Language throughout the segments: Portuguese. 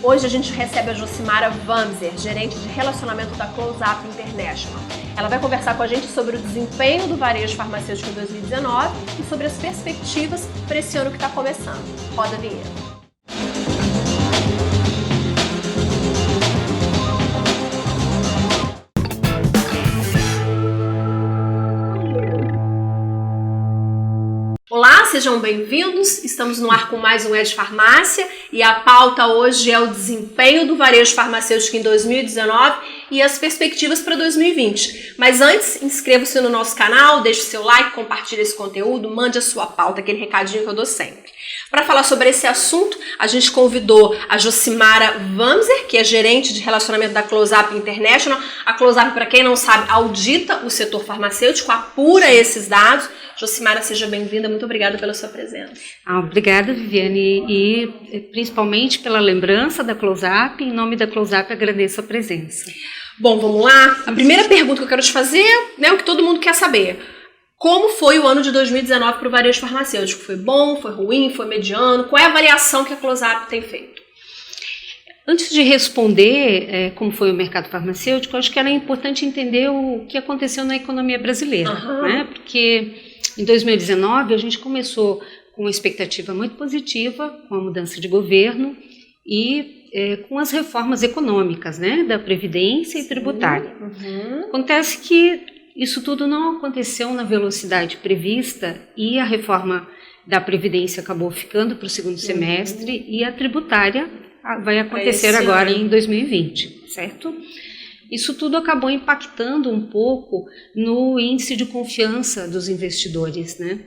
Hoje a gente recebe a Josimara Wamser, gerente de relacionamento da Close Up International. Ela vai conversar com a gente sobre o desempenho do varejo farmacêutico em 2019 e sobre as perspectivas para esse ano que está começando. Roda a vinheta. Olá, sejam bem-vindos. Estamos no ar com mais um Ed Farmácia e a pauta hoje é o desempenho do varejo farmacêutico em 2019 e as perspectivas para 2020. Mas antes, inscreva-se no nosso canal, deixe seu like, compartilhe esse conteúdo, mande a sua pauta, aquele recadinho que eu dou sempre. Para falar sobre esse assunto, a gente convidou a Josimara Wamser, que é gerente de relacionamento da Close Up International. A Close Up, para quem não sabe, audita o setor farmacêutico, apura esses dados. Josimara, seja bem-vinda, muito obrigada pela sua presença. Obrigada, Viviane, e principalmente pela lembrança da Close Up. Em nome da Close Up, agradeço a presença. Bom, vamos lá. A primeira pergunta que eu quero te fazer, o que todo mundo quer saber. Como foi o ano de 2019 para o varejo farmacêutico? Foi bom, foi ruim, foi mediano? Qual é a avaliação que a Close Up tem feito? Antes de responder como foi o mercado farmacêutico, acho que era importante entender o que aconteceu na economia brasileira, né? Porque em 2019 a gente começou com uma expectativa muito positiva, com a mudança de governo e com as reformas econômicas, né? Da Previdência e tributária. Acontece que isso tudo não aconteceu na velocidade prevista e a reforma da Previdência acabou ficando para o segundo semestre e a tributária vai acontecer agora em 2020, certo? Isso tudo acabou impactando um pouco no índice de confiança dos investidores, né?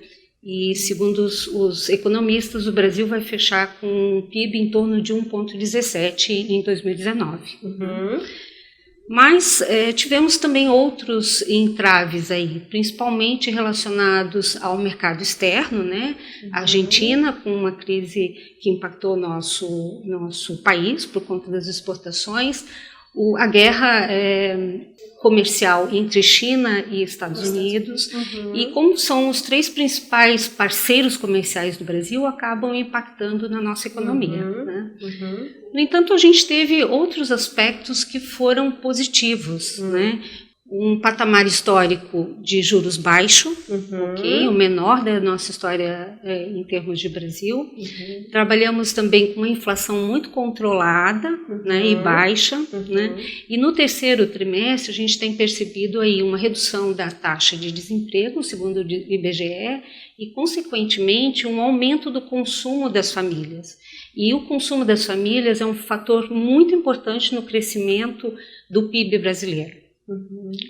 E segundo os economistas, o Brasil vai fechar com um PIB em torno de 1,17 em 2019. Mas tivemos também outros entraves aí, principalmente relacionados ao mercado externo, né? A Argentina, com uma crise que impactou nosso país por conta das exportações, a guerra comercial entre China e Estados Unidos, e como são os três principais parceiros comerciais do Brasil, acabam impactando na nossa economia, né? No entanto, a gente teve outros aspectos que foram positivos, né? Um patamar histórico de juros baixo, o menor da nossa história em termos de Brasil. Trabalhamos também com uma inflação muito controlada, né, e baixa, né? E no terceiro trimestre a gente tem percebido aí uma redução da taxa de desemprego, segundo o IBGE, e consequentemente um aumento do consumo das famílias. E o consumo das famílias é um fator muito importante no crescimento do PIB brasileiro.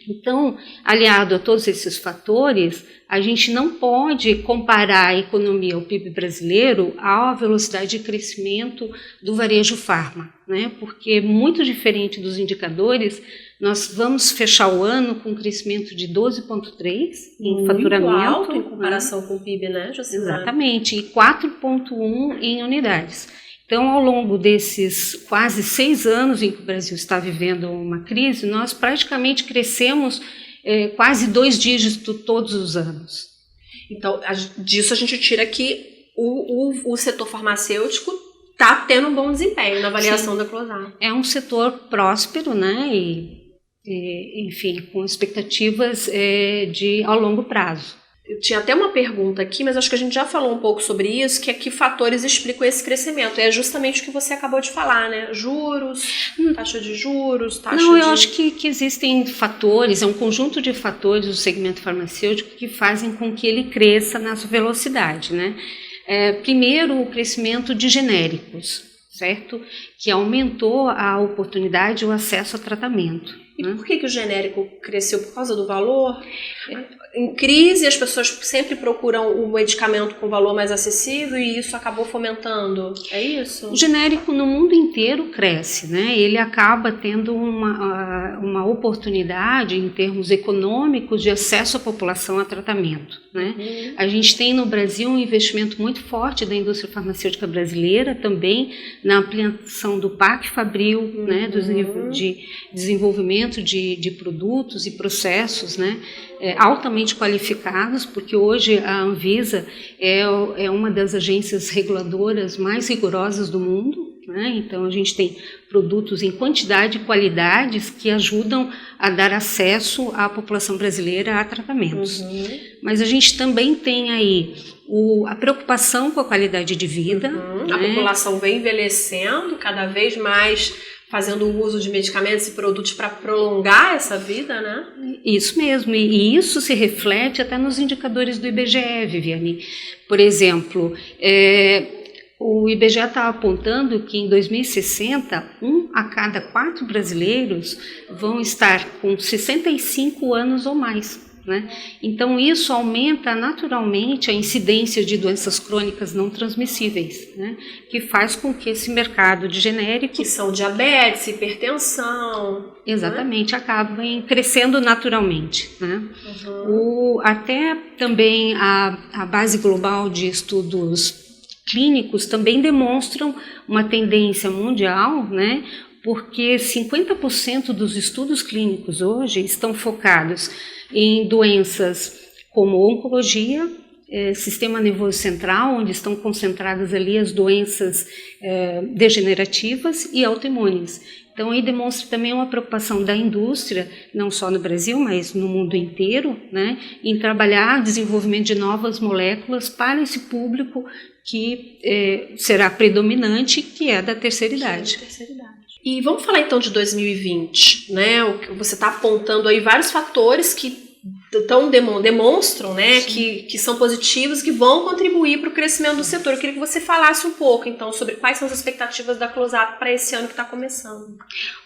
Então, aliado a todos esses fatores, a gente não pode comparar a economia, o PIB brasileiro, à velocidade de crescimento do varejo farma, né? Porque, muito diferente dos indicadores, nós vamos fechar o ano com um crescimento de 12,3% em faturamento. Muito alto em comparação com o PIB, né, Josimara? Exatamente, e 4,1% em unidades. Então, ao longo desses quase 6 anos em que o Brasil está vivendo uma crise, nós praticamente crescemos quase 2 dígitos todos os anos. Então, disso a gente tira que o setor farmacêutico está tendo um bom desempenho na avaliação da Close Up. É um setor próspero, né? Enfim, com expectativas ao longo prazo. Eu tinha até uma pergunta aqui, mas acho que a gente já falou um pouco sobre isso, que é que fatores explicam esse crescimento. É justamente o que você acabou de falar, né? Juros, taxa de juros, eu acho que existem fatores, é um conjunto de fatores do segmento farmacêutico que fazem com que ele cresça na sua velocidade, né? Primeiro, o crescimento de genéricos, certo? Que aumentou a oportunidade e o acesso a tratamento. E por que o genérico cresceu? Por causa do valor? Em crise, as pessoas sempre procuram o medicamento com valor mais acessível e isso acabou fomentando. É isso? O genérico no mundo inteiro cresce, né? Ele acaba tendo uma oportunidade em termos econômicos de acesso à população a tratamento, né? A gente tem no Brasil um investimento muito forte da indústria farmacêutica brasileira também na ampliação do Parque Fabril, né? De desenvolvimento de produtos e processos, né? Altamente qualificados, porque hoje a Anvisa é uma das agências reguladoras mais rigorosas do mundo, né? Então a gente tem produtos em quantidade e qualidades que ajudam a dar acesso à população brasileira a tratamentos. Mas a gente também tem aí a preocupação com a qualidade de vida. Né? A população vem envelhecendo, cada vez mais fazendo uso de medicamentos e produtos para prolongar essa vida, né? Isso mesmo, e isso se reflete até nos indicadores do IBGE, Viviane. Por exemplo, o IBGE está apontando que em 2060, 1 a cada 4 brasileiros vão estar com 65 anos ou mais. Né? Então isso aumenta naturalmente a incidência de doenças crônicas não transmissíveis, né? Que faz com que esse mercado de genéricos, que são diabetes, hipertensão, exatamente, acabem crescendo naturalmente, né? Até também a base global de estudos clínicos também demonstram uma tendência mundial, né? Porque 50% dos estudos clínicos hoje estão focados em doenças como oncologia, sistema nervoso central, onde estão concentradas ali as doenças degenerativas e autoimunes. Então aí demonstra também uma preocupação da indústria, não só no Brasil, mas no mundo inteiro, né, em trabalhar o desenvolvimento de novas moléculas para esse público que será predominante, que é da terceira idade. E vamos falar então de 2020, né? O que você está apontando aí vários fatores que demonstram, né, que são positivos, que vão contribuir para o crescimento do setor. Eu queria que você falasse um pouco então sobre quais são as expectativas da Close-Up para esse ano que está começando.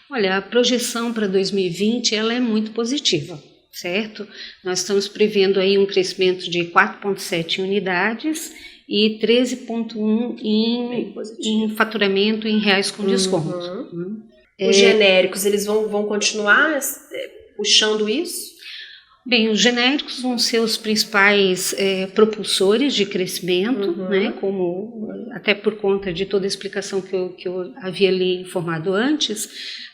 Olha, a projeção para 2020 ela é muito positiva, certo? Nós estamos prevendo aí um crescimento de 4,7 unidades e 13,1 em faturamento em reais com desconto. Os genéricos, eles vão continuar puxando isso? Bem, os genéricos vão ser os principais propulsores de crescimento, né, como, até por conta de toda a explicação que eu havia lhe informado antes,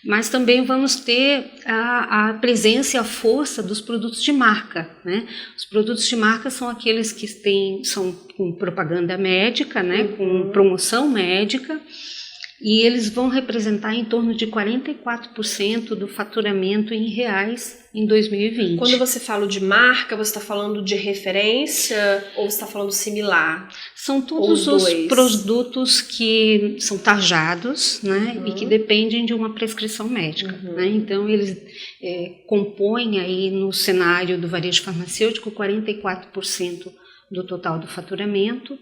mas também vamos ter a presença e a força dos produtos de marca. Né? Os produtos de marca são aqueles que são com propaganda médica, né, com promoção médica, e eles vão representar em torno de 44% do faturamento em reais em 2020. Quando você fala de marca, você está falando de referência ou você está falando similar? São todos os produtos que são tarjados, né, e que dependem de uma prescrição médica. Né? Então, eles compõem aí no cenário do varejo farmacêutico 44% do total do faturamento.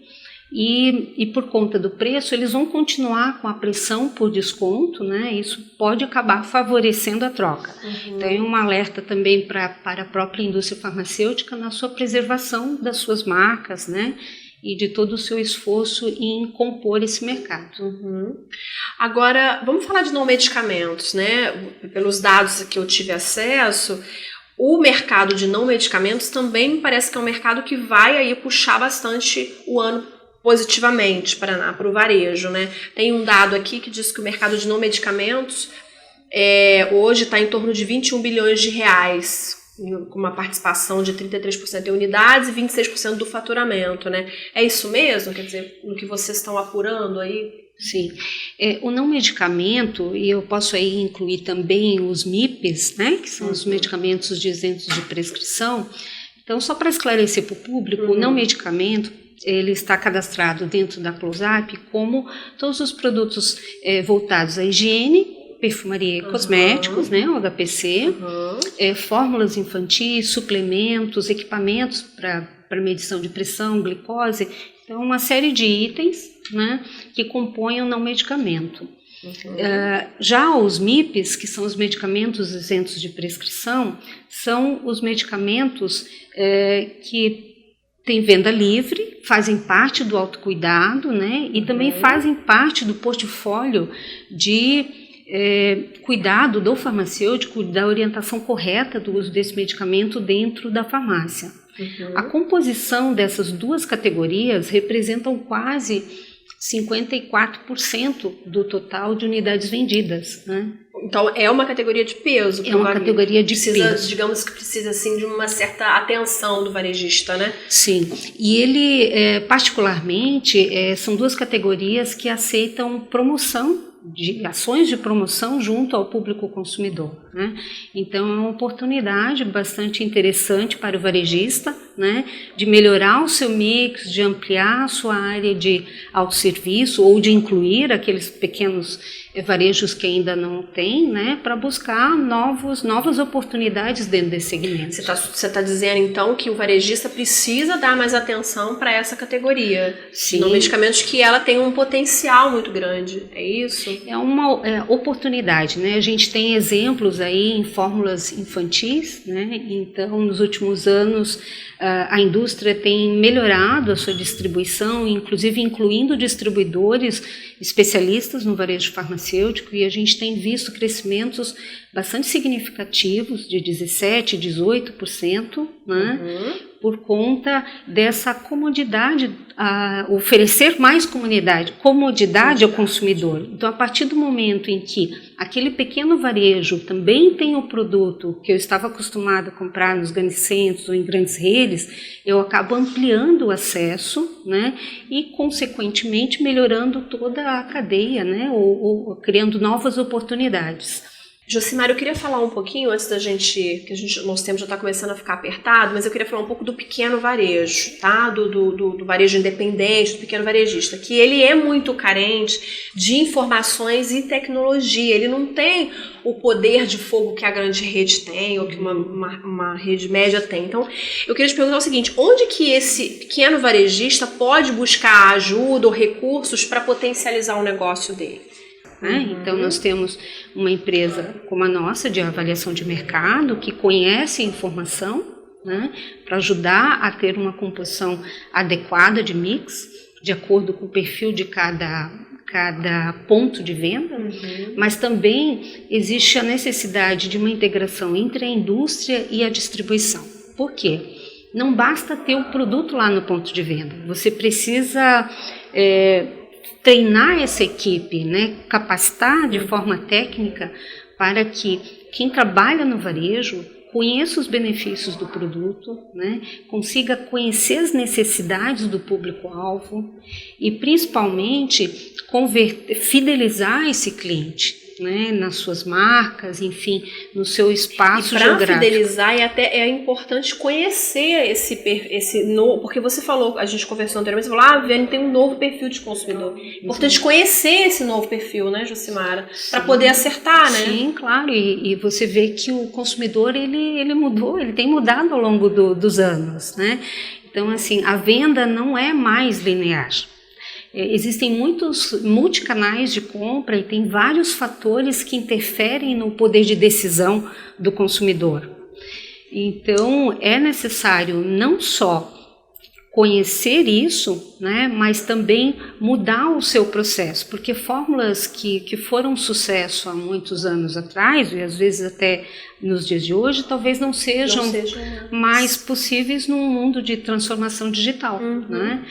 E por conta do preço, eles vão continuar com a pressão por desconto, né? Isso pode acabar favorecendo a troca. Então, é um alerta também para a própria indústria farmacêutica na sua preservação das suas marcas, né? E de todo o seu esforço em compor esse mercado. Agora, vamos falar de não medicamentos, né? Pelos dados que eu tive acesso, o mercado de não medicamentos também me parece que é um mercado que vai aí puxar bastante o ano positivamente para o varejo, né? Tem um dado aqui que diz que o mercado de não medicamentos hoje está em torno de 21 bilhões de reais, com uma participação de 33% em unidades e 26% do faturamento, né? É isso mesmo? Quer dizer, no que vocês estão apurando aí? Sim. O não medicamento, e eu posso aí incluir também os MIPs, né? Que são os medicamentos isentos de prescrição. Então, só para esclarecer para o público, o não medicamento ele está cadastrado dentro da Close-Up como todos os produtos voltados à higiene, perfumaria e cosméticos, né, o HPC, fórmulas infantis, suplementos, equipamentos para medição de pressão, glicose, então uma série de itens, né, que compõem o não medicamento. Já os MIPs, que são os medicamentos isentos de prescrição, são os medicamentos que têm venda livre, fazem parte do autocuidado, né, e também fazem parte do portfólio de cuidado do farmacêutico, da orientação correta do uso desse medicamento dentro da farmácia. A composição dessas duas categorias representam quase 54% do total de unidades vendidas. Né? Então, é uma categoria de peso. É uma categoria de peso. Digamos que precisa, assim, de uma certa atenção do varejista, né? Sim. E ele, particularmente, são duas categorias que aceitam promoção, de ações de promoção junto ao público consumidor, né? Então é uma oportunidade bastante interessante para o varejista, né, de melhorar o seu mix, de ampliar a sua área de autosserviço ou de incluir aqueles pequenos varejos que ainda não tem, né, para buscar novas oportunidades dentro desse segmento. Você tá dizendo então que o varejista precisa dar mais atenção para essa categoria. Sim. Medicamentos que ela tem um potencial muito grande, é isso? É uma oportunidade, né? A gente tem exemplos aí em fórmulas infantis, né? Então, nos últimos anos, a indústria tem melhorado a sua distribuição, inclusive incluindo distribuidores especialistas no varejo farmacêutico, e a gente tem visto crescimentos bastante significativos, de 17%, 18%, né? Por conta dessa comodidade, oferecer mais comodidade ao consumidor. Então, a partir do momento em que aquele pequeno varejo também tem o produto que eu estava acostumado a comprar nos grandes centros ou em grandes redes, eu acabo ampliando o acesso, né, e, consequentemente, melhorando toda a cadeia, né, ou criando novas oportunidades. Josimar, eu queria falar um pouquinho antes da gente, nosso tempo já está começando a ficar apertado, mas eu queria falar um pouco do pequeno varejo, tá? Do varejo independente, do pequeno varejista, que ele é muito carente de informações e tecnologia, ele não tem o poder de fogo que a grande rede tem, ou que uma rede média tem. Então, eu queria te perguntar o seguinte, onde que esse pequeno varejista pode buscar ajuda ou recursos para potencializar o negócio dele? Então, nós temos uma empresa como a nossa, de avaliação de mercado, que conhece a informação, né, para ajudar a ter uma composição adequada de mix, de acordo com o perfil de cada ponto de venda, mas também existe a necessidade de uma integração entre a indústria e a distribuição. Por quê? Não basta ter o produto lá no ponto de venda, você precisa treinar essa equipe, né, capacitar de forma técnica para que quem trabalha no varejo conheça os benefícios do produto, né, consiga conhecer as necessidades do público-alvo e, principalmente, fidelizar esse cliente, né, nas suas marcas, enfim, no seu espaço geográfico. Para fidelizar, é importante conhecer esse novo, porque você falou, a gente conversou anteriormente, você falou, a Viane tem um novo perfil de consumidor. É importante conhecer esse novo perfil, né, Josimara, para poder acertar, né? Sim, claro, e você vê que o consumidor, ele mudou, ele tem mudado ao longo dos anos, né? Então, assim, a venda não é mais linear. Existem muitos multicanais de compra e tem vários fatores que interferem no poder de decisão do consumidor. Então, é necessário não só conhecer isso, né, mas também mudar o seu processo, porque fórmulas que foram sucesso há muitos anos atrás, e às vezes até nos dias de hoje, talvez não sejam mais possíveis num mundo de transformação digital, né?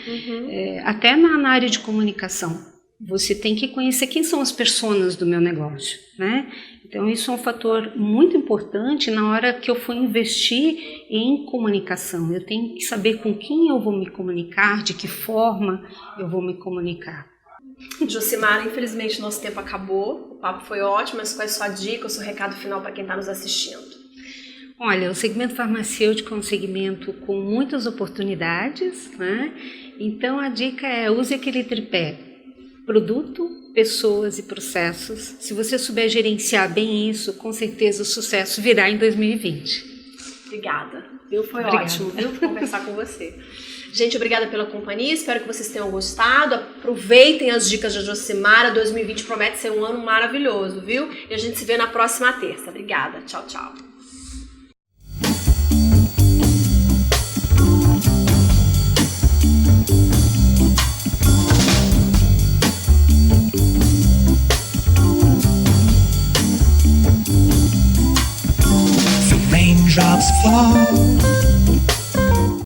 Até na área de comunicação, você tem que conhecer quem são as personas do meu negócio, né? Então, isso é um fator muito importante na hora que eu for investir em comunicação. Eu tenho que saber com quem eu vou me comunicar, de que forma eu vou me comunicar. Josimara, infelizmente nosso tempo acabou, o papo foi ótimo, mas qual é a sua dica, o seu recado final para quem está nos assistindo? Olha, o segmento farmacêutico é um segmento com muitas oportunidades, né? Então a dica é use aquele tripé: produto, pessoas e processos. Se você souber gerenciar bem isso, com certeza o sucesso virá em 2020. Obrigada. Foi ótimo, viu, conversar com você. Gente, obrigada pela companhia, espero que vocês tenham gostado. Aproveitem as dicas da Josimara, 2020 promete ser um ano maravilhoso, viu? E a gente se vê na próxima terça. Obrigada, tchau, tchau. Raindrops fall